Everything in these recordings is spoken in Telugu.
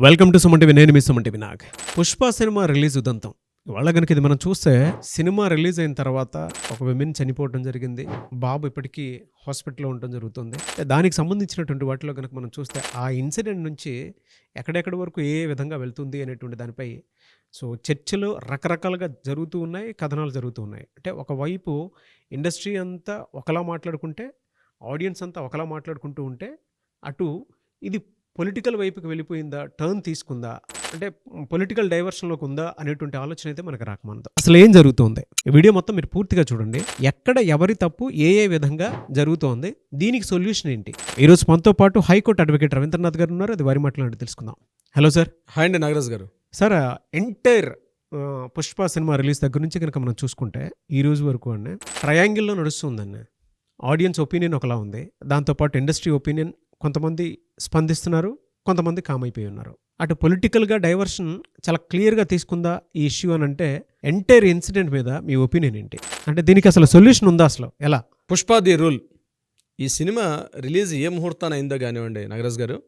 Welcome to Suman TV. నేను మీ Suman TV Nag. Pushpa cinema release ఉదంతం ఇవాళ కనుక ఇది మనం చూస్తే, సినిమా రిలీజ్ అయిన తర్వాత ఒక విమెన్ చనిపోవడం జరిగింది. బాబు ఇప్పటికీ హాస్పిటల్లో ఉండటం జరుగుతుంది. దానికి సంబంధించినటువంటి వాటిలో కనుక మనం చూస్తే, ఆ ఇన్సిడెంట్ నుంచి ఎక్కడెక్కడి వరకు ఏ విధంగా వెళ్తుంది అనేటువంటి దానిపై చర్చలు రకరకాలుగా జరుగుతూ ఉన్నాయి, కథనాలు జరుగుతూ ఉన్నాయి. అంటే ఒకవైపు ఇండస్ట్రీ అంతా ఒకలా మాట్లాడుకుంటే, ఆడియన్స్ అంతా ఒకలా మాట్లాడుకుంటూ ఉంటే, అటు ఇది పొలిటికల్ వైపుకి వెళ్ళిపోయిందా, టర్న్ తీసుకుందా, అంటే పొలిటికల్ డైవర్షన్లోకి ఉందా అనేటువంటి ఆలోచన అయితే మనకు రాకమానదు. అసలు ఏం జరుగుతుంది, ఈ వీడియో మొత్తం మీరు పూర్తిగా చూడండి. ఎక్కడ ఎవరి తప్పు ఏ విధంగా జరుగుతోంది, దీనికి సొల్యూషన్ ఏంటి. ఈరోజు మనతో పాటు హైకోర్టు అడ్వకేట్ రవీంద్రనాథ్ గారు ఉన్నారు. అది వారి మాట్లాడి తెలుసుకుందాం. Hello sir. హాయ్ అండి నాగరాజ్ గారు. Sir, entire Pushpa cinema release దగ్గర నుంచి కనుక మనం చూసుకుంటే ఈ రోజు వరకు అండి ట్రయాంగిల్లో నడుస్తుందండి. ఆడియన్స్ ఒపీనియన్ ఒకలా ఉంది, దాంతోపాటు ఇండస్ట్రీ ఒపీనియన్ కొంతమంది స్పందిస్తున్నారు, కొంతమంది కామైపోయి ఉన్నారు. అటు పొలిటికల్గా డైవర్షన్ చాలా క్లియర్గా తీసుకుందా ఈ ఇష్యూ అని అంటే, ఎంటైర్ ఇన్సిడెంట్ మీద మీ ఒపీనియన్ ఏంటి? అంటే దీనికి అసలు సొల్యూషన్ ఉందా, అసలు ఎలా? పుష్ప ది రూల్ ఈ సినిమా రిలీజ్ ఏ ముహూర్తాన అయిందో కానివ్వండి నాగరాజ్ గారు,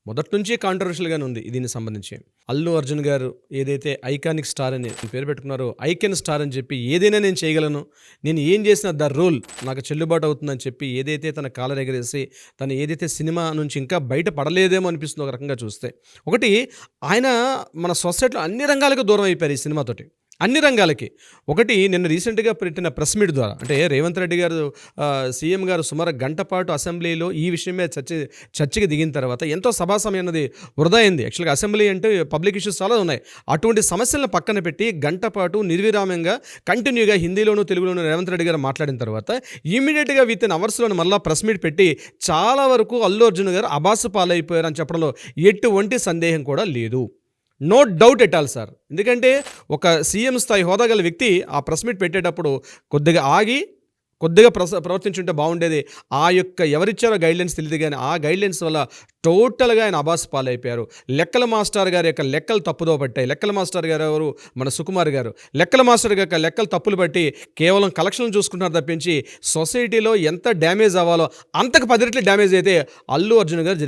మొదటి నుంచి కాంట్రవర్షియల్గానే ఉంది. దీనికి సంబంధించి అల్లు అర్జున్ గారు ఏదైతే ఐకానిక్ స్టార్ అని పేరు పెట్టుకున్నారో, ఐకెన్ స్టార్ అని చెప్పి ఏదైనా నేను చేయగలను, నేను ఏం చేసినా ద రూల్ నాకు చెల్లుబాటు అవుతుందని చెప్పి ఏదైతే తన కాలర్ ఎగరేసి తను ఏదైతే సినిమా నుంచి ఇంకా బయట పడలేదేమో అనిపిస్తుంది ఒక రకంగా చూస్తే. ఒకటి, ఆయన మన సొసైటీలో అన్ని రంగాలకు దూరం అయిపోయారు ఈ సినిమాతోటి, అన్ని రంగాలకి. ఒకటి, నిన్న రీసెంట్గా పెట్టిన ప్రెస్ మీట్ ద్వారా, అంటే రేవంత్ రెడ్డి గారు సీఎం గారు సుమారు గంట పాటు అసెంబ్లీలో ఈ విషయం మీద చర్చకి దిగిన తర్వాత ఎంతో సభా సమయం అన్నది వృధా అయింది. యాక్చువల్గా అసెంబ్లీ అంటే పబ్లిక్ ఇష్యూస్ చాలా ఉన్నాయి. అటువంటి సమస్యలను పక్కన పెట్టి గంట పాటు నిర్విరామంగా కంటిన్యూగా హిందీలోను తెలుగులోను రేవంత్ రెడ్డి గారు మాట్లాడిన తర్వాత ఇమీడియట్గా విత్ ఇన్ అవర్స్లోనే మళ్ళీ ప్రెస్ మీట్ పెట్టి చాలా వరకు అల్లు అర్జున్ గారు అబాసు పాలైపోయారు అని చెప్పడంలో ఎటువంటి సందేహం కూడా లేదు. No doubt at all sir. ఎందుకంటే ఒక సీఎం స్థాయి హోదా గల వ్యక్తి ఆ ప్రెస్ మీట్ పెట్టేటప్పుడు కొద్దిగా ఆగి ప్రవర్తించుంటే బాగుండేది. ఆ యొక్క ఎవరిచ్చారో గైడ్లైన్స్ తెలియదు, కానీ ఆ గైడ్లైన్స్ వల్ల టోటల్గా ఆయన అబాస్ పాలైపోయారు. లెక్కల మాస్టర్ గారి యొక్క లెక్కలు తప్పుదో పట్టాయి. లెక్కల మాస్టర్ గారు ఎవరు? మన సుకుమార్ గారు. లెక్కల మాస్టర్ యొక్క లెక్కలు తప్పులు బట్టి కేవలం కలెక్షన్లు చూసుకుంటున్నారు తప్పించి సొసైటీలో ఎంత డ్యామేజ్ అవ్వాలో అంతకు 10 రెట్లు డ్యామేజ్ అయితే అల్లు అర్జున్ గారు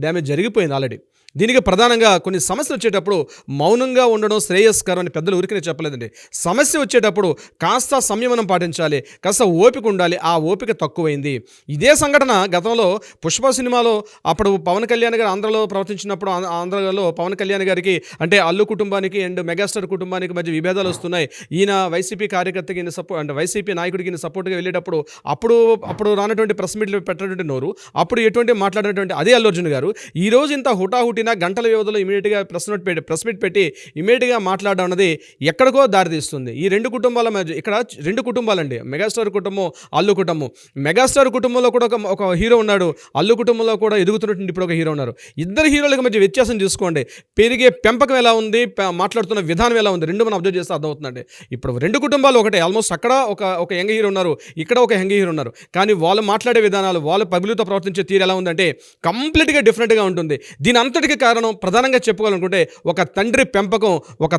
డ్యామేజ్ జరిగిపోయింది ఆల్రెడీ. దీనికి ప్రధానంగా కొన్ని సమస్యలు వచ్చేటప్పుడు మౌనంగా ఉండడం శ్రేయస్కరం అని పెద్దలు ఊరికనే చెప్పలేదండి. సమస్య వచ్చేటప్పుడు కాస్త సంయమనం పాటించాలి, కాస్త ఓపిక ఉండాలి. ఆ ఓపిక తక్కువైంది. ఇదే సంఘటన గతంలో పుష్ప సినిమాలో అప్పుడు పవన్ కళ్యాణ్ గారు ఆంధ్రలో ప్రవర్తించినప్పుడు, ఆంధ్రలో పవన్ కళ్యాణ్ గారికి అంటే అల్లు కుటుంబానికి అండ్ మెగాస్టార్ కుటుంబానికి మధ్య విభేదాలు వస్తున్నాయి. ఈయన వైసీపీ కార్యకర్తకి అంటే వైసీపీ నాయకుడికి సపోర్ట్గా వెళ్ళేటప్పుడు అప్పుడు రానటువంటి ప్రెస్ మీట్లు పెట్టినటువంటి నోరు, అప్పుడు ఎటువంటి మాట్లాడినటువంటి అదే అల్లు అర్జున్ గారు ఈరోజు ఇంత హుటాహుటి గంటల వ్యవధిలో ఇమీడియట్గా ప్రెస్ మీట్ పెట్టి ఇమీడియట్గా మాట్లాడడం అన్నది ఎక్కడికో దారితీస్తుంది. ఈ రెండు కుటుంబాల మధ్య, ఇక్కడ రెండు కుటుంబాలండి, మెగాస్టార్ కుటుంబం, అల్లు కుటుంబం. మెగాస్టార్ కుటుంబంలో కూడా ఒక హీరో ఉన్నాడు, అల్లు కుటుంబంలో కూడా ఎదుగుతున్నటువంటి ఇప్పుడు ఒక హీరో ఉన్నారు. ఇద్దరు హీరోలకు మధ్య వ్యత్యాసం చూసుకోండి. పెరిగే పెంపకం ఎలా ఉంది, మాట్లాడుతున్న విధానం ఎలా ఉంది, రెండు మనం అబ్జర్వ్ చేస్తే అర్థమవుతుందండి. ఇప్పుడు రెండు కుటుంబాలు ఒకటే, ఆల్మోస్ట్ అక్కడ ఒక యంగ్ హీరో ఉన్నారు, ఇక్కడ ఒక యంగ్ హీరో ఉన్నారు. కానీ వాళ్ళు మాట్లాడే విధానాలు, వాళ్ళు పబ్లిక్తో ప్రవర్తించే తీరు ఎలా ఉందంటే కంప్లీట్గా డిఫరెంట్గా ఉంటుంది. దీని అంతటికి కారణం ప్రధానంగా చెప్పుకోవాలనుకుంటే ఒక తండ్రి పెంపకం, ఒక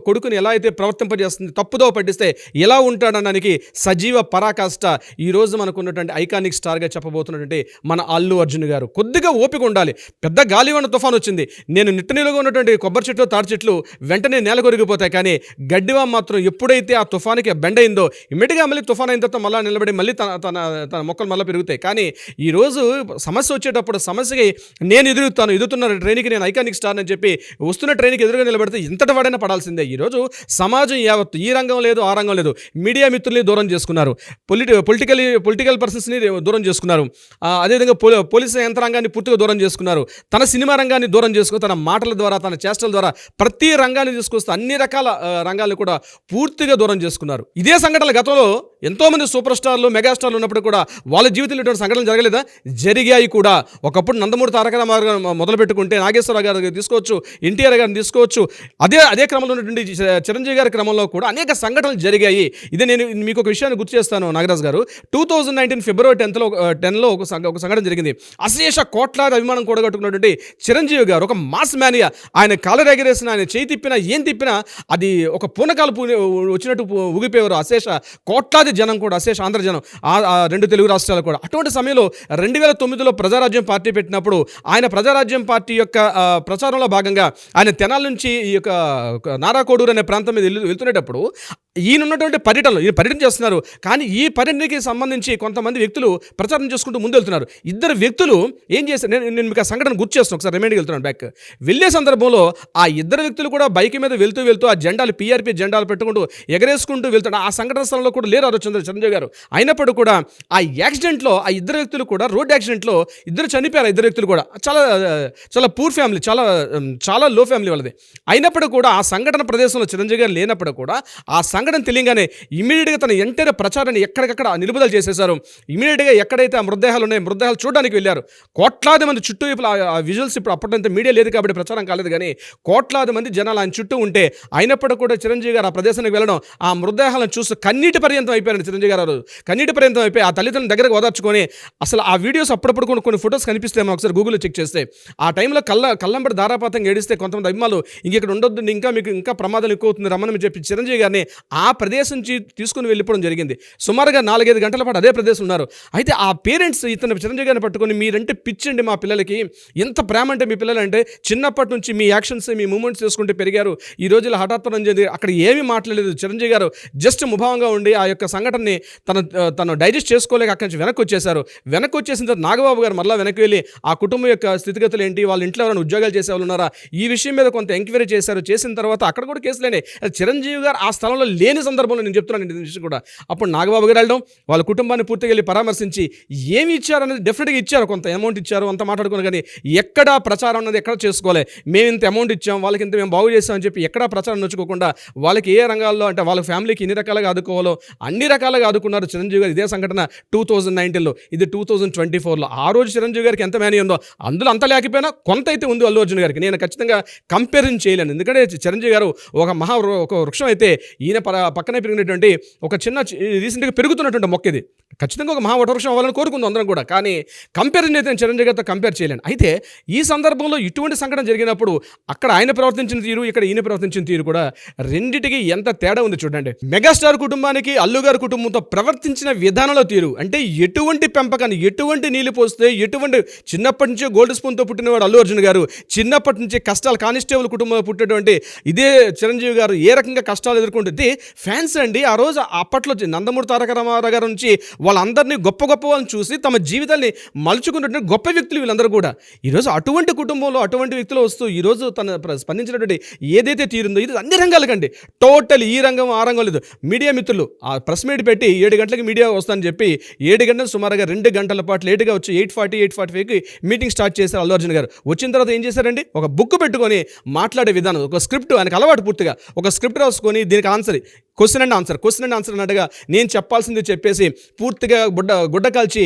కొడుకుని ఎలా అయితే ప్రవర్తింపజేస్తుంది, తప్పుదో పట్టిస్తే ఎలా ఉంటాడనడానికి సజీవ పరాకాష్ట ఈరోజు మనకు ఉన్నటువంటి ఐకానిక్ స్టార్గా చెప్పబోతున్నటువంటి మన అల్లు అర్జున్ గారు. కొద్దిగా ఓపిక ఉండాలి. పెద్ద గాలివాన తుఫాన్ వచ్చింది, నేను నిట్టనీలుగా ఉన్నటువంటి కొబ్బరి చెట్లు, తాటి చెట్లు వెంటనే నేల కొరిగిపోతాయి. కానీ గడ్డివా మాత్రం ఎప్పుడైతే ఆ తుఫానికి బెండ్ అయిందో ఇమ్మీడియట్గా మళ్ళీ తుఫాన్ అయిన తర్వాత మళ్ళీ నిలబడి మళ్ళీ తన మొక్కలు మళ్ళీ పెరుగుతాయి. కానీ ఈరోజు సమస్య వచ్చేటప్పుడు సమస్యకి నేను ఎదుగుతున్న ట్రైన్కి నేను ఐకానిక్ స్టార్ అని చెప్పి వస్తున్న ట్రైన్కి ఎదురుగా నిలబడితే ఇంతటి వాడైనా పడాల్సిందే. ఈరోజు సమాజం యావత్తు, ఈ రంగం లేదు ఆ రంగం లేదు, మీడియా మిత్రుల్ని దూరం చేసుకున్నారు, పొలిటికల్ పర్సన్స్ని దూరం చేసుకున్నారు, అదేవిధంగా పోలీసు యంత్రాంగాన్ని పూర్తిగా దూరం చేసుకున్నారు, తన సినిమా రంగాన్ని దూరం చేసుకుని తన మాటల ద్వారా, తన చేష్టల ద్వారా ప్రతి రంగాన్ని తీసుకొస్తూ అన్ని రకాల రంగాలను కూడా పూర్తిగా దూరం చేసుకున్నారు. ఇదే సంఘటనలు గతంలో ఎంతోమంది సూపర్ స్టార్లు, మెగాస్టార్లు ఉన్నప్పుడు కూడా వాళ్ళ జీవితంలో ఇటువంటి సంఘటనలు జరగలేదా? జరిగాయి కూడా. ఒకప్పుడు నందమూరి తారక రామారావు మొదలు పెట్టుకుంటే నాగేశ్వరరావు గారు తీసుకోవచ్చు, ఎన్టీఆర్ గారిని తీసుకోవచ్చు, అదే క్రమంలో ఉన్నటువంటి చిరంజీవి గారి క్రమంలో కూడా అనేక సంఘటనలు జరిగాయి. ఇదే నేను మీకు ఒక విషయాన్ని గుర్తు చేస్తాను నాగరాజ్ గారు. 2019 ఫిబ్రవరి 10లో ఒక సంఘటన జరిగింది. అశేష కోట్లాది అభిమానం కూడగట్టుకున్నటువంటి చిరంజీవి గారు ఒక మాస్ మ్యానియా, ఆయన కాలర్ ఎగరేసిన, ఆయన చేయి తిప్పినా ఏం తిప్పినా అది ఒక పూనకాలు వచ్చినట్టు ఊగిపోయేవారు అశేష కోట్లాది జనం కూడా, అశేష ఆంధ్ర జనం, ఆ రెండు తెలుగు రాష్ట్రాలు కూడా. అటువంటి సమయంలో 2009లో ప్రజారాజ్యం పార్టీ పెట్టినప్పుడు ఆయన ప్రజారాజ్యం పార్టీ యొక్క ప్రచారంలో భాగంగా ఆయన తెనాల నుంచి ఈ యొక్క నారాకోడూరు అనే ప్రాంతం మీద వెళ్తున్నప్పుడు ఈయన ఉన్నటువంటి పర్యటనలో ఈయన పర్యటన చేస్తున్నారు. కానీ ఈ పర్యటనకి సంబంధించి కొంతమంది వ్యక్తులు ప్రచారం చేసుకుంటూ ముందు వెళ్తున్నారు. ఇద్దరు వ్యక్తులు ఏం చేశారు, నేను మీకు ఆ సంఘటన గుర్తు చేస్తాను, ఒకసారి రిమైండ్కి వెళ్తున్నాను బ్యాక్. వెళ్ళే సందర్భంలో ఆ ఇద్దరు వ్యక్తులు కూడా బైక్ మీద వెళ్తూ ఆ జెండాలు PRP జెండాలు పెట్టుకుంటూ ఎగరేసుకుంటూ వెళ్తున్నారు. ఆ సంఘటన స్థలంలో కూడా లేరు ఆ రోజు చిరంజీవి గారు. అయినప్పుడు కూడా ఆ యాక్సిడెంట్లో ఆ ఇద్దరు వ్యక్తులు కూడా రోడ్ యాక్సిడెంట్లో ఇద్దరు చనిపోయారు. ఇద్దరు వ్యక్తులు కూడా చాలా పూర్ ఫ్యామిలీ, చాలా లో ఫ్యామిలీ వాళ్ళది. అయినప్పుడు కూడా ఆ సంఘటన ప్రదేశంలో చిరంజీవి గారు లేనప్పుడు కూడా ఆ సంఘటన తెలియగానే ఇమీడియట్గా తన ఎంటైర్ ప్రచారాన్ని ఎక్కడికక్కడ నిలుపుదల చేసేశారు. ఇమీడియట్గా ఎక్కడైతే ఆ మృతదేహాలు ఉన్నాయో మృతదేహాలు చూడడానికి వెళ్ళారు. కోట్లాది మంది చుట్టూ ఆ విజువల్స్ ఇప్పుడు అప్పటింత మీడియా లేదు కాబట్టి ప్రచారం కాలేదు, కానీ కోట్లాది మంది జనాలు ఆయన చుట్టూ ఉంటే అయినప్పుడు కూడా చిరంజీవి గారు ఆ ప్రదేశానికి వెళ్ళడం, ఆ మృతదేహాలను చూసి కన్నీటి పర్యంతం అయిపోయారు చిరంజీవి గారు. కన్నీటి పర్యంతం అయిపోయి ఆ తల్లిదండ్రుల దగ్గరకు ఓదార్చుకొని అసలు ఆ వీడియోస్ అప్పుడప్పుడు కొన్ని ఫొటోస్ కనిపిస్తే మనం ఒకసారి గూగుల్లో చెక్ చేస్తే ఆ టైంలో కళ్ళంబడి ధారాపాతంగా ఏడిస్తే కొంతమంది అభిమానులు ఇక్కడ ఉండొద్దు, ఇంకా ప్రమాదం ఎక్కువ అవుతుంది రమ్మని చెప్పి చిరంజీవి గారిని ఆ ప్రదేశం నుంచి తీసుకుని వెళ్ళిపోవడం జరిగింది. సుమారుగా 4-5 గంటల పాటు అదే ప్రదేశం ఉన్నారు. అయితే ఆ పేరెంట్స్ ఇతను చిరంజీవి గారిని పట్టుకొని, మీరంటే పిచ్చండి మా పిల్లలకి, ఎంత ప్రేమ అంటే మీ పిల్లలు అంటే, చిన్నప్పటి నుంచి మీ యాక్షన్స్ మీ మూమెంట్స్ చేసుకుంటూ పెరిగారు, ఈ రోజుల్లో హఠాత్తున అక్కడ ఏమీ మాట్లాడలేదు. చిరంజీవి గారు జస్ట్ ముభావంగా ఉండి ఆ యొక్క సంఘటనని తను డైజెస్ట్ చేసుకోలేక అక్కడి నుంచి వెనక్కి వచ్చేసారు. వెనక్కి వచ్చేసిన తర్వాత నాగబాబు గారు మళ్ళీ వెనక్కి వెళ్ళి ఆ కుటుంబం యొక్క స్థితిగతులు ఏంటి, వాళ్ళ ఇంట్లో ఎవరైనా ఉద్యోగాలు చేసే వాళ్ళు ఉన్నారా, ఈ విషయం మీద కొంత ఎంక్వైరీ చేశారు. చేసిన తర్వాత అక్కడ కూడా కేసులేనే. చిరంజీవి గారు ఆ స్థలంలో లేని సందర్భంలో నేను చెప్తున్నాను విషయం కూడా. అప్పుడు నాగబాబు గారు వెళ్ళడం, వాళ్ళ కుటుంబాన్ని పూర్తిగా వెళ్ళి పరామర్శించి ఏమి ఇచ్చారనేది డెఫినెట్గా ఇచ్చారు, కొంత అమౌంట్ ఇచ్చారు, అంత మాట్లాడుకుని, కానీ ఎక్కడా ప్రచారం అన్నది ఎక్కడ చేసుకోలే. మేము ఇంత అమౌంట్ ఇచ్చాం, వాళ్ళకి ఇంత మేము బాగు చేస్తామని చెప్పి ఎక్కడా ప్రచారం నొచ్చుకోకుండా వాళ్ళకి ఏ రంగాల్లో అంటే వాళ్ళ ఫ్యామిలీకి ఎన్ని రకాలుగా ఆదుకోవాలో అన్ని రకాలుగా ఆదుకున్నారు చిరంజీవి గారు. ఇదే సంఘటన 2019లో, ఇది 2024లో. ఆ రోజు చిరంజీవి గారికి ఎంత మేనీ ఉందో అందులో అంత లేకపోయినా కొంత అయితే ఉంది అల్లు అర్జున్ గారికి. నేను ఖచ్చితంగా కంపేరింగ్ చేయలేను, ఎందుకంటే చిరంజీవి గారు ఒక వృక్షం అయితే ఈయన పక్కనే పెరిగినటువంటి ఒక చిన్న రీసెంట్గా పెరుగుతున్నటువంటి మొక్క ఇది. ఖచ్చితంగా ఒక మహావటవృక్షం అవ్వాలని కోరుకుందాం అందరం కూడా, కానీ కంపారిజన్ అయితే చిరంజీవి గారితో కంపేర్ చేయలేను. అయితే ఈ సందర్భంలో ఇటువంటి సంఘటన జరిగినప్పుడు అక్కడ ఆయన ప్రవర్తించిన తీరు, ఇక్కడ ఈయన ప్రవర్తించిన తీరు కూడా రెండిటికి ఎంత తేడా ఉంది చూడండి. మెగాస్టార్ కుటుంబానికి అల్లు గారి కుటుంబంతో ప్రవర్తించిన విధానంలో తీరు అంటే ఎటువంటి పెంపకాన్ని, ఎటువంటి నీళ్లు పోస్తే, ఎటువంటి చిన్నప్పటి నుంచే గోల్డ్ స్పూన్తో పుట్టినవాడు అల్లు అర్జున్ గారు, చిన్నప్పటి నుంచి కష్టాలు కానిస్టేబుల్ కుటుంబంలో పుట్టినటువంటి ఇదే చిరంజీవి గారు ఏ రకంగా కష్టాలు ఎదుర్కొంటుంది. ఫ్యాన్స్ అండి ఆ రోజు అప్పట్లో నందమూరి తారక రామారావు గారి నుంచి వాళ్ళందరినీ గొప్ప వాళ్ళని చూసి తమ జీవితాన్ని మలుచుకున్నటువంటి గొప్ప వ్యక్తులు వీళ్ళందరూ కూడా. ఈరోజు అటువంటి కుటుంబంలో అటువంటి వ్యక్తులు వస్తూ ఈరోజు తన స్పందించినటువంటి ఏదైతే తీరుందో ఇది అన్ని రంగాలకండి, టోటల్ ఈ రంగం ఆ రంగం లేదు. మీడియా మిత్రులు ఆ ప్రెస్ మీట్ పెట్టి 7 గంటలకి మీడియా వస్తానని చెప్పి 7 గంటలు సుమారుగా 2 గంటల పాటు లేటుగా వచ్చి 8:45కి మీటింగ్ స్టార్ట్ చేశారు అల్లు అర్జున్ గారు. వచ్చిన తర్వాత ఏం చేశారండి, ఒక బుక్ పెట్టుకొని మాట్లాడే విధానం, ఒక స్క్రిప్ట్ ఆయనకు అలవాటు, పూర్తిగా ఒక స్క్రిప్ట్ రాసుకొని దీనికి ఆన్సర్ క్వశ్చన్ అండ్ ఆన్సర్ అన్నట్టుగా నేను చెప్పాల్సింది చెప్పేసి పూర్తిగా గుడ్డ కాల్చి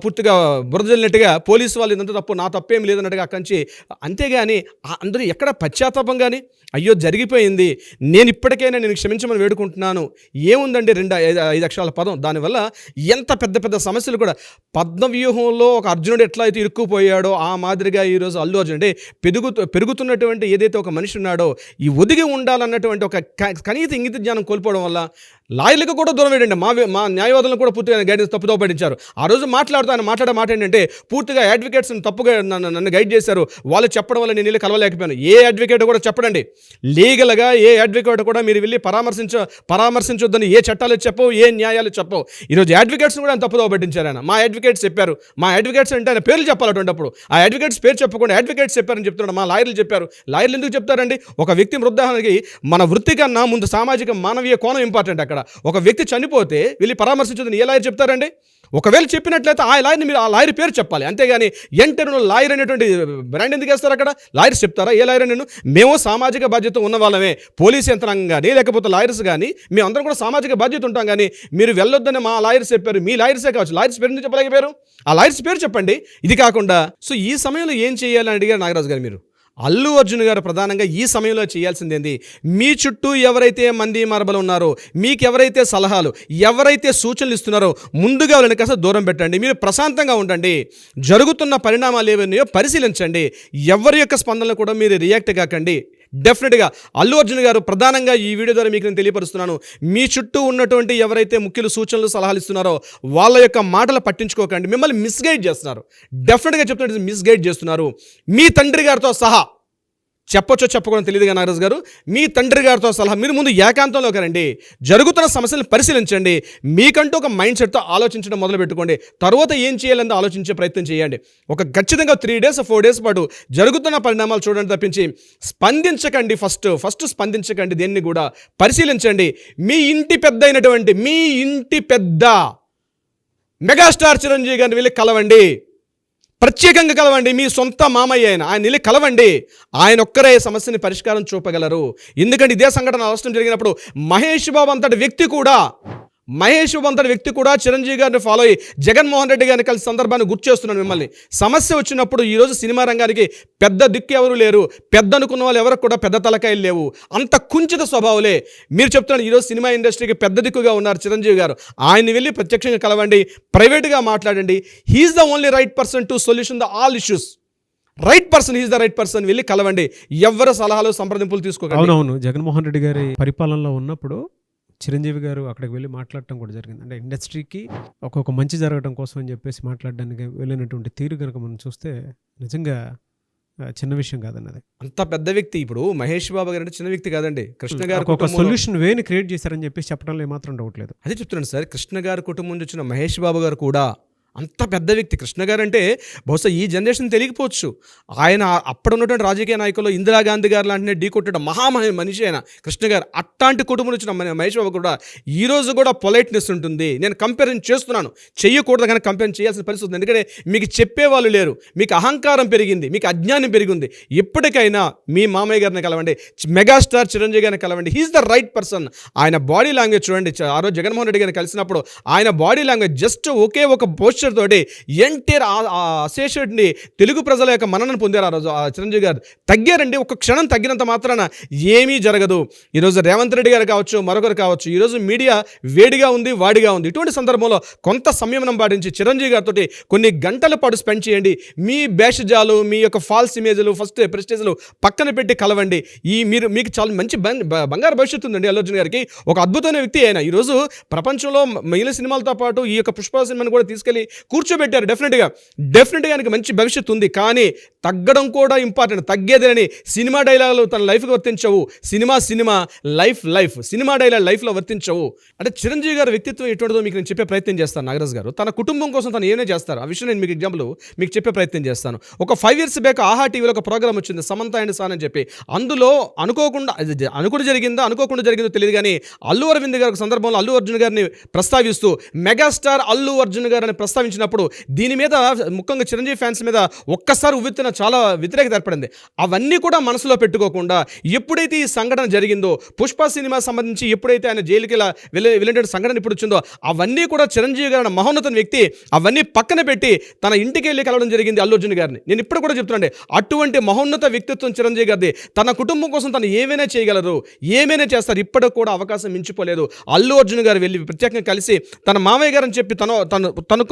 పూర్తిగా బురదలినట్టుగా పోలీసు వాళ్ళు ఇదంతా తప్పు, నా తప్పేం లేదన్నట్టుగా అక్కడి నుంచి. అంతేగాని అందరూ ఎక్కడ పశ్చాత్తాపం కానీ అయ్యో జరిగిపోయింది, నేను ఇప్పటికైనా నేను క్షమించమని వేడుకుంటున్నాను, ఏముందండి 2-5 అక్షరాల పదం, దానివల్ల ఎంత పెద్ద సమస్యలు కూడా. పద్మవ్యూహంలో ఒక అర్జునుడు ఎట్లా అయితే ఇరుక్కుపోయాడో ఆ మాదిరిగా ఈరోజు అల్లు అర్జున్ అంటే పెరుగుతున్నటువంటి ఏదైతే ఒక మనిషి ఉన్నాడో ఈ ఒదిగి ఉండాలన్నటువంటి ఒక కనీస ఇంగిత జ్ఞానం కోల్పోవడం వల్ల లాయర్లకు కూడా దూరం వేయండి. మా న్యాయవాదులను కూడా పూర్తిగా గైడెన్స్ తప్పుదో పట్టించారు. ఆ రోజు ఆయన మాట్లాడే మాట ఏంటంటే పూర్తిగా అడ్వకేట్స్ని తప్పుగా నన్ను గైడ్ చేశారు, వాళ్ళు చెప్పడం వల్ల నేను వెళ్ళి కలవలేకపోయాను. ఏ అడ్వకేట్ కూడా చెప్పడండి, లీగల్గా ఏ అడ్వకేట్ కూడా మీరు వెళ్ళి పరామర్శించొద్దని ఏ చట్టాలు చెప్పవు, ఏ న్యాయాలు చెప్పవు. ఈరోజు అడ్వకేట్స్ని కూడా ఆయన తప్పుదో పట్టించారు. ఆయన మా అడ్వకేట్స్ చెప్పారు, మా అడ్వకేట్స్ అంటే ఆయన పేర్లు చెప్పాలటువంటిప్పుడు ఆ అడ్వకేట్స్ పేరు చెప్పకుండా అడ్వకేట్స్ చెప్పారని చెప్తున్నాడు. మా లాయర్లు చెప్పారు. లాయర్లు ఎందుకు చెప్తారండి? ఒక వ్యక్తి మృతదేహానికి మన వృత్తి కన్నా ముందు సామాజిక మానవీయ కోణం ఇంపార్టెంట్. అక్కడ ఒక వ్యక్తి చనిపోతే వెళ్ళి పరామర్శించదని ఏ లాయర్ చెప్తారండి? ఒకవేళ చెప్పినట్లయితే ఆ లాయర్ని మీరు ఆ లాయర్ పేరు చెప్పాలి, అంతేగాని ఎంటర్ను లాయర్ అనేటువంటి బ్రాండ్ ఎందుకు వేస్తారు? అక్కడ లాయర్స్ చెప్తారా? ఏ లాయర్? మేము సామాజిక బాధ్యత ఉన్న వాళ్ళమే, పోలీసు యంత్రాంగం కానీ లేకపోతే లాయర్స్ కానీ మేమందరం కూడా సామాజిక బాధ్యత ఉంటాం, కానీ మీరు వెళ్ళొద్దని మా లాయర్స్ చెప్పారు. మీ లాయర్సే కావచ్చు, లాయర్స్ పేరు ఎందుకు చెప్పలేకపోయారు? ఆ లాయర్స్ పేరు చెప్పండి. ఇది కాకుండా సో ఈ సమయంలో ఏం చేయాలని అడిగారు నాగరాజు గారు. మీరు అల్లు అర్జున్ గారు ప్రధానంగా ఈ సమయంలో చేయాల్సిందేంది, మీ చుట్టూ ఎవరైతే మంది మార్బలు ఉన్నారో, మీకు ఎవరైతే సలహాలు ఎవరైతే సూచనలు ఇస్తున్నారో ముందుగా వాళ్ళని కాస్త దూరం పెట్టండి. మీరు ప్రశాంతంగా ఉండండి, జరుగుతున్న పరిణామాలు ఏవన్నాయో పరిశీలించండి, ఎవరి యొక్క స్పందనలు కూడా మీరు రియాక్ట్ కాకండి. డెఫినెట్గా అల్లు అర్జున్ గారు ప్రధానంగా ఈ వీడియో ద్వారా మీకు నేను తెలియపరుస్తున్నాను, మీ చుట్టూ ఉన్నటువంటి ఎవరైతే ముఖ్యులు సూచనలు సలహాలు ఇస్తున్నారో వాళ్ళ యొక్క మాటలు పట్టించుకోకండి. మిమ్మల్ని మిస్గైడ్ చేస్తున్నారు. డెఫినెట్గా చెప్తున్నట్టు మిస్గైడ్ చేస్తున్నారు. మీ తండ్రి గారితో సహా చెప్పొచ్చో చెప్పకూడదు తెలియదుగా నాగరాజు గారు, మీ తండ్రి గారితో సలహా మీరు ముందు ఏకాంతంలోకి రండి, జరుగుతున్న సమస్యలను పరిశీలించండి, మీకంటూ ఒక మైండ్ సెట్తో ఆలోచించడం మొదలు పెట్టుకోండి. తర్వాత ఏం చేయాలని ఆలోచించే ప్రయత్నం చేయండి. ఒక ఖచ్చితంగా 3 days 4 days పాటు జరుగుతున్న పరిణామాలు చూడండి తప్పించి స్పందించకండి. ఫస్ట్ స్పందించకండి, దేన్ని కూడా పరిశీలించండి. మీ ఇంటి పెద్ద మెగాస్టార్ చిరంజీవి గారిని వెళ్ళి కలవండి, ప్రత్యేకంగా కలవండి. మీ సొంత మామయ్య ఆయన వెళ్ళి కలవండి. ఆయన ఒక్కరే సమస్యని పరిష్కారం చూపగలరు. ఎందుకంటే ఇదే సంఘటన రాష్ట్రం జరిగినప్పుడు మహేష్ బాబు అంతటి వ్యక్తి కూడా చిరంజీవి గారిని ఫాలో అయ్యి జగన్మోహన్ రెడ్డి గారిని కలిసి సందర్భాన్ని గుర్తు చేస్తున్నాను మిమ్మల్ని. సమస్య వచ్చినప్పుడు ఈరోజు సినిమా రంగానికి పెద్ద దిక్కు ఎవరు లేరు, పెద్ద అనుకున్న వాళ్ళు ఎవరికి కూడా పెద్ద తలకాయలు లేవు, అంత కుంచిత స్వభావులే. మీరు చెప్తున్నారు ఈరోజు సినిమా ఇండస్ట్రీకి పెద్ద దిక్కుగా ఉన్నారు చిరంజీవి గారు. ఆయన్ని వెళ్ళి ప్రత్యక్షంగా కలవండి, ప్రైవేట్గా మాట్లాడండి. He's the only right person to solution the all issues. Right person, is the right person. వెళ్ళి కలవండి, ఎవరి సలహాలు సంప్రదింపులు తీసుకోకండి. అవునవును, జగన్మోహన్ రెడ్డి గారి పరిపాలనలో ఉన్నప్పుడు చిరంజీవి గారు అక్కడికి వెళ్ళి మాట్లాడటం కూడా జరిగింది. అంటే ఇండస్ట్రీకి ఒక్కొక్క మంచి జరగడం కోసం అని చెప్పేసి మాట్లాడడానికి వెళ్ళినటువంటి తీరు కనుక మనం చూస్తే నిజంగా చిన్న విషయం కాదన్నది. అంత పెద్ద వ్యక్తి. ఇప్పుడు మహేష్ బాబు గారు అంటే చిన్న వ్యక్తి కాదండి. కృష్ణ గారు ఒక సొల్యూషన్ వేని క్రియేట్ చేశారని చెప్పేసి చెప్పడంలో ఏమాత్రం డౌట్ లేదు. అదే చెప్తున్నాను సార్, కృష్ణ గారి కుటుంబం నుంచి వచ్చిన మహేష్ బాబు గారు కూడా అంత పెద్ద వ్యక్తి. కృష్ణ గారు అంటే బహుశా ఈ జనరేషన్ తెలియకపోవచ్చు. ఆయన అప్పుడు ఉన్నటువంటి రాజకీయ నాయకులు ఇందిరాగాంధీ గారు లాంటి ఢీ కొట్టిన మనిషి ఆయన కృష్ణ గారు. అట్లాంటి కుటుంబం వచ్చిన మహేష్ బాబు కూడా ఈరోజు కూడా పొలైట్నెస్ ఉంటుంది. నేను కంపేర్ చేస్తున్నాను, చెయ్యకూడదు కానీ కంపేర్ చేయాల్సిన పరిస్థితి ఉంది. ఎందుకంటే మీకు చెప్పేవాళ్ళు లేరు, మీకు అహంకారం పెరిగింది, మీకు అజ్ఞానం పెరిగింది. ఎప్పటికైనా మీ మామయ్య గారిని కలవండి, మెగాస్టార్ చిరంజీవి గారిని కలవండి. He's the right person. ఆయన బాడీ లాంగ్వేజ్ చూడండి. ఆ రోజు జగన్మోహన్ రెడ్డి గారిని కలిసినప్పుడు ఆయన బాడీ లాంగ్వేజ్ జస్ట్ ఒకే ఒక పోస్చర్ తోటి ఎన్టీఆర్ అసోసియేట్ని తెలుగు ప్రజల యొక్క మన్ననను పొందారు. ఆ రోజు ఆ చిరంజీవి గారు తగ్గారండి. ఒక క్షణం తగ్గినంత మాత్రాన ఏమీ జరగదు. ఈరోజు రేవంత్ రెడ్డి గారు కావచ్చు, మరొకరు కావచ్చు, ఈరోజు మీడియా వేడిగా ఉంది, వాడిగా ఉంది. ఇటువంటి సందర్భంలో కొంత సంయమనం పాటించి చిరంజీవి గారితో కొన్ని గంటల పాటు స్పెండ్ చేయండి. మీ భేషజాలు, మీ యొక్క ఫాల్స్ ఇమేజ్లు, ఫస్ట్ ప్రెస్టేజ్లు పక్కన పెట్టి కలవండి. మీకు చాలా మంచి బంగారు భవిష్యత్తు ఉందండి అల్లు అర్జున్ గారికి. ఒక అద్భుతమైన వ్యక్తి ఆయన. ఈరోజు ప్రపంచంలో మిగిలిన సినిమాలతో పాటు ఈ యొక్క పుష్ప సినిమాని కూడా తీసుకెళ్లి కూర్చోబెట్టారు. డెఫినెట్గా ఆయనకి మంచి భవిష్యత్తు ఉంది. కానీ తగ్గడం కూడా ఇంపార్టెంట్. తగ్గేదేనని సినిమా డైలాగులు తన లైఫ్కి వర్తించవు. సినిమా లైఫ్ సినిమా డైలాగ్ లైఫ్లో వర్తించవు. అంటే చిరంజీవి గారి వ్యక్తిత్వం ఎటువంటిదో మీకు నేను చెప్పే ప్రయత్నం చేస్తాను. నాగరాజ్ గారు తన కుటుంబం కోసం తను ఏమైనా చేస్తారు. ఆ విషయం నేను మీకు ఎగ్జాంపుల్ మీకు చెప్పే ప్రయత్నం చేస్తాను. ఒక 5 years బ్యాక్ ఆహా టీవీలో ఒక ప్రోగ్రామ్ వచ్చింది, సమంత అండ్ సాన్ అని చెప్పి. అందులో అనుకోకుండా జరిగిందో తెలియదు కానీ అల్లు అరవింద్ గారి సందర్భంలో అల్లు అర్జున్ గారిని ప్రస్తావిస్తూ మెగాస్టార్ అల్లు అర్జున్ గారిని ప్రస్తావించినప్పుడు దీని మీద ముఖ్యంగా చిరంజీవి ఫ్యాన్స్ మీద ఒక్కసారి ఉవ్వెత్తున చాలా వ్యతిరేకత ఏర్పడింది. అవన్నీ కూడా మనసులో పెట్టుకోకుండా ఎప్పుడైతే ఈ సంఘటన జరిగిందో, పుష్ప సినిమా సంబంధించి ఎప్పుడైతే ఆయన జైలుకి వెళ్ళిన సంఘటన ఇప్పుడు వచ్చిందో, అవన్నీ కూడా చిరంజీవి గారి మహోన్నత వ్యక్తి అవన్నీ పక్కన పెట్టి తన ఇంటికి వెళ్ళి కలవడం జరిగింది అల్లు అర్జున్ గారిని. నేను ఇప్పుడు కూడా చెప్తున్నాండి, అటువంటి మహోన్నత వ్యక్తిత్వం చిరంజీవి గారిది. తన కుటుంబం కోసం తను ఏమైనా చేయగలరు, ఏమైనా చేస్తారు. ఇప్పటికి కూడా అవకాశం మించిపోలేదు. అల్లు అర్జున్ గారు వెళ్ళి ప్రత్యేకంగా కలిసి తన మామయ్య గారని చెప్పి తను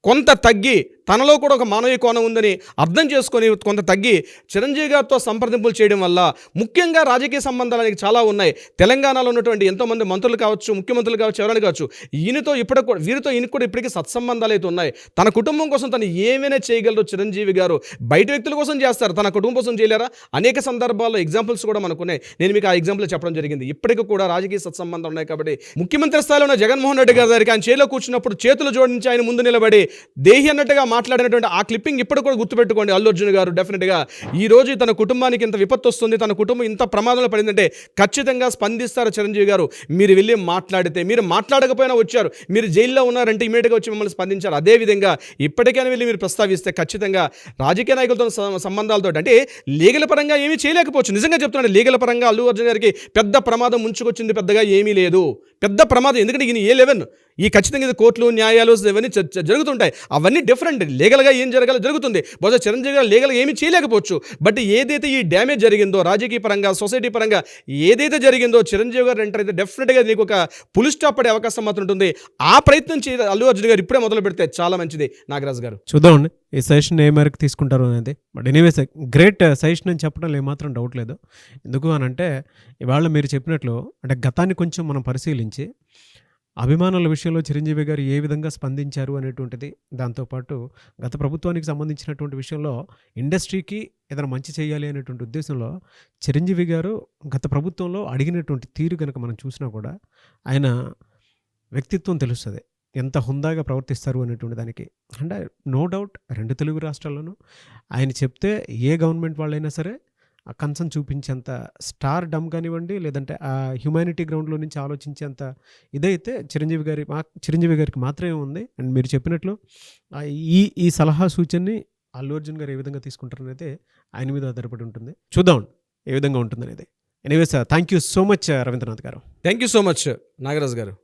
కొంత తగ్గి తనలో కూడా ఒక మానవీయ కోణం ఉందని అర్థం చేసుకొని కొంత తగ్గి చిరంజీవి గారితో సంప్రదింపులు చేయడం వల్ల, ముఖ్యంగా రాజకీయ సంబంధాలు అనేవి చాలా ఉన్నాయి. తెలంగాణలో ఉన్నటువంటి ఎంతోమంది మంత్రులు కావచ్చు, ముఖ్యమంత్రులు కావచ్చు, ఎవరైనా కావచ్చు, వీరితో ఈయనకు కూడా ఇప్పటికీ సత్సంబంధాలు అయితే ఉన్నాయి. తన కుటుంబం కోసం తను ఏమైనా చేయగలరు చిరంజీవి గారు. బయట వ్యక్తుల కోసం చేస్తారు, తన కుటుంబం కోసం చేయలేరా? అనేక సందర్భాల్లో ఎగ్జాంపుల్స్ కూడా మనకున్నాయి. నేను మీకు ఆ ఎగ్జాంపుల్ చెప్పడం జరిగింది. ఇప్పటికీ కూడా రాజకీయ సత్సంబంధాలు ఉన్నాయి. కాబట్టి ముఖ్యమంత్రి స్థాయిలో ఉన్న జగన్మోహన్ రెడ్డి గారి దగ్గరికి ఆయన చేతిలో కూర్చున్నప్పుడు చేతులు జోడించి ఆయన ముందు నిలబడి దేహి అన్నట్టుగా మాట్లాడినటువంటి ఆ క్లిప్పింగ్ ఇప్పుడు కూడా గుర్తుపెట్టుకోండి అల్లు అర్జున్ గారు. డెఫినెట్గా ఈ రోజు తన కుటుంబానికి ఇంత విపత్తు వస్తుంది, తన కుటుంబం ఇంత ప్రమాదంలో పడిందంటే ఖచ్చితంగా స్పందిస్తారు చిరంజీవి గారు. మీరు వెళ్ళి మాట్లాడితే, మీరు మాట్లాడకపోయినా వచ్చారు, మీరు జైల్లో ఉన్నారంటే ఇమీడియట్గా వచ్చి మిమ్మల్ని స్పందించారు. అదేవిధంగా ఇప్పటికైనా వెళ్ళి మీరు ప్రస్తావిస్తే ఖచ్చితంగా రాజకీయ నాయకులతో సంబంధాలతో అంటే లీగల్ పరంగా ఏమీ చేయలేకపోవచ్చు. నిజంగా చెప్తున్నాడు, లీగల్ పరంగా అల్లు అర్జున్ గారికి పెద్ద ప్రమాదం ముంచుకొచ్చింది పెద్దగా ఏమీ లేదు. పెద్ద ప్రమాదం ఎందుకంటే ఈయన A11 ఈ ఖచ్చితంగా ఇది కోర్టులు, న్యాయాలు ఇవన్నీ జరుగుతుంటాయి. అవన్నీ డిఫరెంట్. లీగల్గా ఏం జరగాలో జరుగుతుంది. బహుశా చిరంజీవి గారు లీగల్గా ఏమీ చేయలేకపోవచ్చు. బట్ ఏదైతే ఈ డ్యామేజ్ జరిగిందో రాజకీయ పరంగా, సొసైటీ పరంగా ఏదైతే జరిగిందో చిరంజీవి గారు ఎంటర్ అయితే డెఫినెట్గా నీకు ఒక పులి స్టాప్ పడే అవకాశం మాత్రం ఉంటుంది. ఆ ప్రయత్నం అల్లు అర్జున్ గారు ఇప్పుడే మొదలు పెడితే చాలా మంచిది. నాగరాజు గారు చూద్దామండి ఈ సజెషన్ ఏ మేరకు తీసుకుంటారు అనేది. బట్ ఎనీవేస్ గ్రేట్ సజెషన్ అని చెప్పడంలో ఏమాత్రం డౌట్ లేదు. ఎందుకు అనంటే ఇవాళ మీరు చెప్పినట్లు అంటే గతాన్ని కొంచెం మనం పరిశీలించి అభిమానుల విషయంలో చిరంజీవి గారు ఏ విధంగా స్పందించారు అనేటువంటిది, దాంతోపాటు గత ప్రభుత్వానికి సంబంధించినటువంటి విషయంలో ఇండస్ట్రీకి ఏదైనా మంచి చేయాలి అనేటువంటి ఉద్దేశంలో చిరంజీవి గారు గత ప్రభుత్వంలో అడిగినటువంటి తీరు కనుక మనం చూసినా కూడా ఆయన వ్యక్తిత్వం తెలుస్తుంది, ఎంత హుందాగా ప్రవర్తిస్తారు అనేటువంటి దానికి. అంటే నో డౌట్ 2 తెలుగు రాష్ట్రాల్లోనూ ఆయన చెప్తే ఏ గవర్నమెంట్ వాళ్ళైనా సరే ఆ కన్సర్న్ చూపించేంత స్టార్ డమ్ కానివ్వండి, లేదంటే ఆ హ్యుమానిటీ గ్రౌండ్లో నుంచి ఆలోచించేంత ఇదైతే చిరంజీవి గారికి మాత్రమే ఉంది. అండ్ మీరు చెప్పినట్లు ఈ సలహా సూచనని అల్లు అర్జున్ గారు ఏ విధంగా తీసుకుంటారనేది ఆయన మీద ఆధారపడి ఉంటుంది. చూద్దాం ఏ విధంగా ఉంటుందనేది. Anyways thank you so much Ravindranath garu. Thank you so much Nagaraj గారు.